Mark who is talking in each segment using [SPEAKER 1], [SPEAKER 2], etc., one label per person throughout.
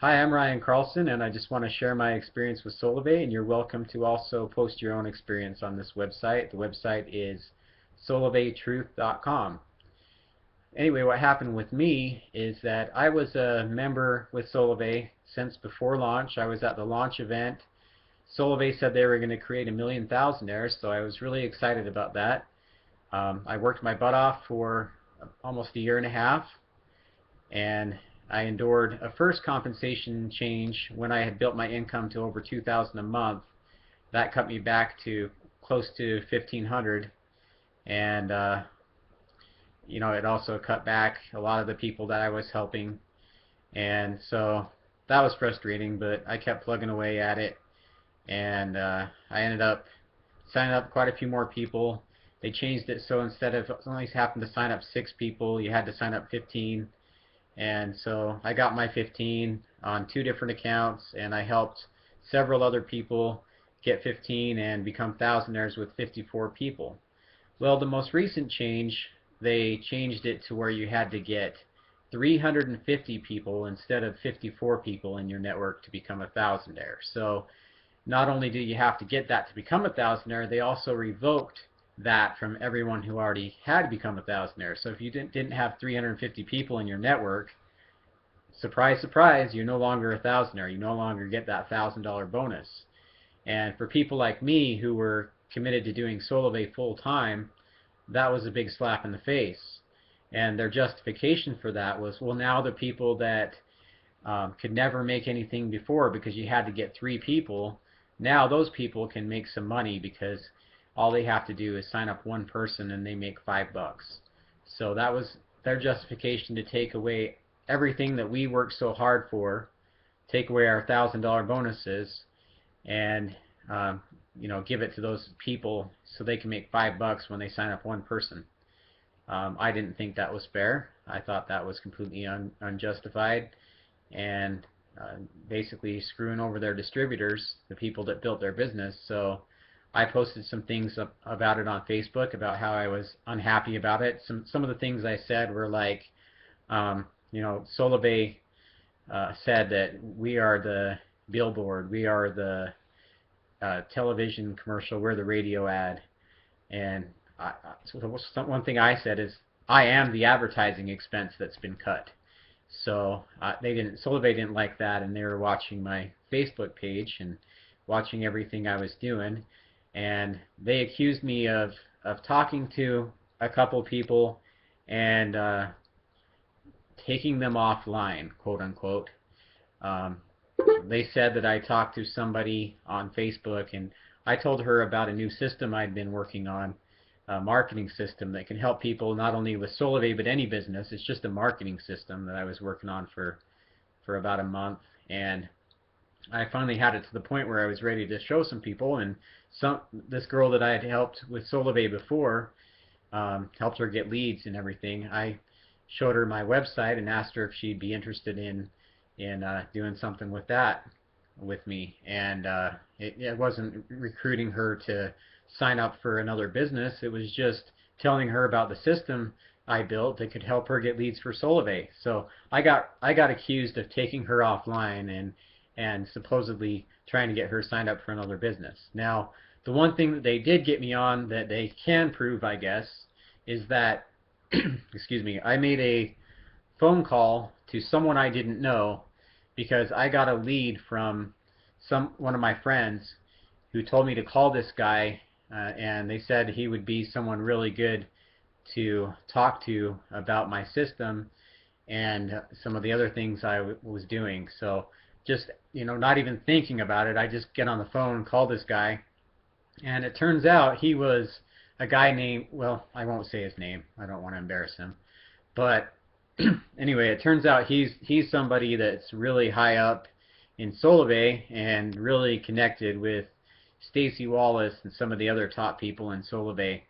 [SPEAKER 1] Hi, I'm Ryan Carlson, and I just want to share my experience with Solivay, and you're welcome to also post your own experience on this website. The website is solivaytruth.com. Anyway, what happened with me is that I was a member with Solivay since before launch. I was at the launch event. Solivay said they were going to create 1,000,000 thousandaires, so I was really excited about that. I worked my butt off for almost a year and a half, and I endured a first compensation change when I had built my income to over 2,000 a month. That cut me back to close to 1,500, and it also cut back a lot of the people that I was helping, and so that was frustrating. But I kept plugging away at it, and I ended up signing up quite a few more people. They changed it so instead of only having to sign up 6 people, you had to sign up 15. And so I got my 15 on 2 different accounts, and I helped several other people get 15 and become thousandaires with 54 people. Well, the most recent change, they changed it to where you had to get 350 people instead of 54 people in your network to become a thousandaire. So not only do you have to get that to become a thousandaire, they also revoked that from everyone who already had become a thousandaire. So if you didn't have 350 people in your network, surprise, surprise, you're no longer a thousandaire. You no longer get that $1,000 bonus. And for people like me who were committed to doing Solivay full time, that was a big slap in the face. And their justification for that was, well, now the people that could never make anything before because you had to get 3 people, now those people can make some money because all they have to do is sign up 1 person and they make $5. So that was their justification to take away everything that we worked so hard for, take away our $1,000 bonuses, and give it to those people so they can make $5 when they sign up 1 person. I didn't think that was fair. I thought that was completely unjustified, and basically screwing over their distributors, the people that built their business. So I posted some things about it on Facebook about how I was unhappy about it. Some of the things I said were like, Solivay said that we are the billboard, we are the television commercial, we're the radio ad, and so one thing I said is I am the advertising expense that's been cut. So Solivay didn't like that, and they were watching my Facebook page and watching everything I was doing, and they accused me of talking to a couple people and taking them offline, quote unquote. They said that I talked to somebody on Facebook, and I told her about a new system I'd been working on, a marketing system that can help people not only with Solivay but any business. It's just a marketing system that I was working on for about a month, and I finally had it to the point where I was ready to show some people, and this girl that I had helped with Solivay before, helped her get leads and everything. I showed her my website and asked her if she'd be interested in doing something with that with me, and it wasn't recruiting her to sign up for another business. It was just telling her about the system I built that could help her get leads for Solivay. So I got accused of taking her offline and supposedly trying to get her signed up for another business. Now, the one thing that they did get me on that they can prove, I guess, is that excuse me, I made a phone call to someone I didn't know because I got a lead from one of my friends who told me to call this guy, and they said he would be someone really good to talk to about my system and some of the other things I was doing. So just, not even thinking about it, I just get on the phone, call this guy, and it turns out he was a guy named, well, I won't say his name, I don't want to embarrass him, but anyway, it turns out he's somebody that's really high up in Solivay and really connected with Stacy Wallace and some of the other top people in Solivay.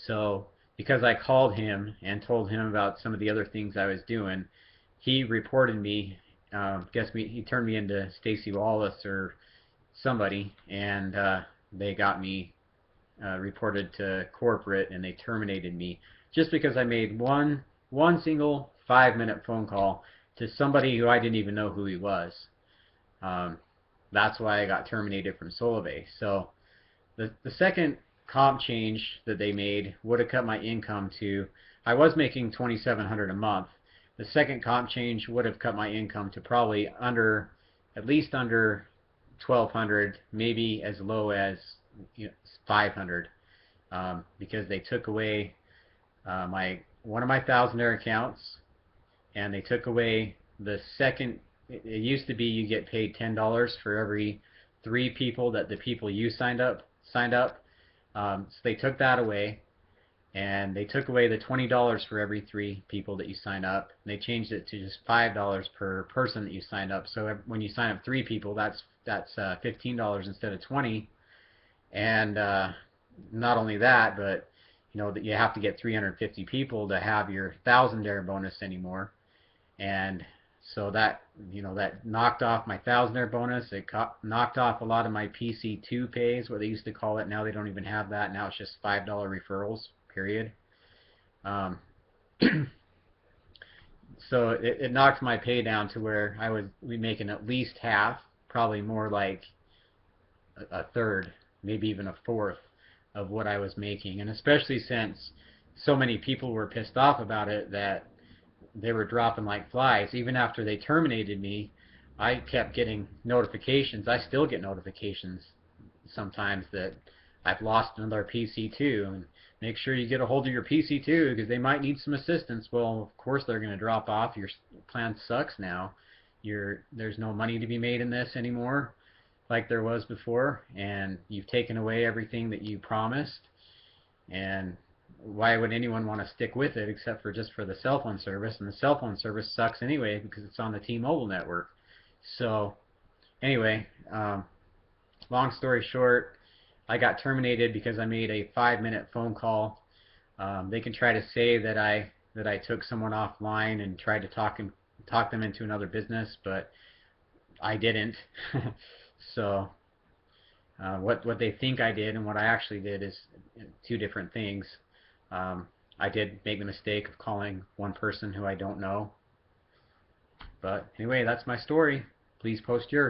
[SPEAKER 1] So because I called him and told him about some of the other things I was doing, he reported me. He turned me into Stacy Wallace or somebody, and they got me reported to corporate, and they terminated me just because I made one single 5-minute phone call to somebody who I didn't even know who he was. Um, that's why I got terminated from Solvay. So the second comp change that they made would have cut my income to, I was making 2,700 a month. The second comp change would have cut my income to probably under, at least under 1,200, maybe as low as 500, because they took away my one of my $1,000 accounts, and they took away the second. It used to be you get paid $10 for every 3 people that the people you signed up. So they took that away, and they took away the $20 for every 3 people that you sign up. And they changed it to just $5 per person that you signed up. So when you sign up 3 people, that's $15 instead of 20. And not only that, but that you have to get 350 people to have your $1,000 bonus anymore. And so that knocked off my $1,000 bonus. It knocked off a lot of my PC2 pays, what they used to call it. Now they don't even have that. Now it's just $5 referrals, period. Um, so it knocked my pay down to where I would be making at least half, probably more like a third, maybe even a fourth of what I was making. And especially since so many people were pissed off about it that they were dropping like flies. Even after they terminated me, I kept getting notifications. I still get notifications sometimes that I've lost another PC2, and make sure you get a hold of your PC2 because they might need some assistance. Well, of course they're going to drop off. Your plan sucks now. There's no money to be made in this anymore like there was before, and you've taken away everything that you promised. And why would anyone want to stick with it except for just for the cell phone service? And the cell phone service sucks anyway because it's on the T-Mobile network. So anyway, long story short, I got terminated because I made a 5-minute phone call. They can try to say that I took someone offline and tried to talk them into another business, but I didn't. So what they think I did and what I actually did is 2 different things. I did make the mistake of calling one person who I don't know. But anyway, that's my story. Please post yours.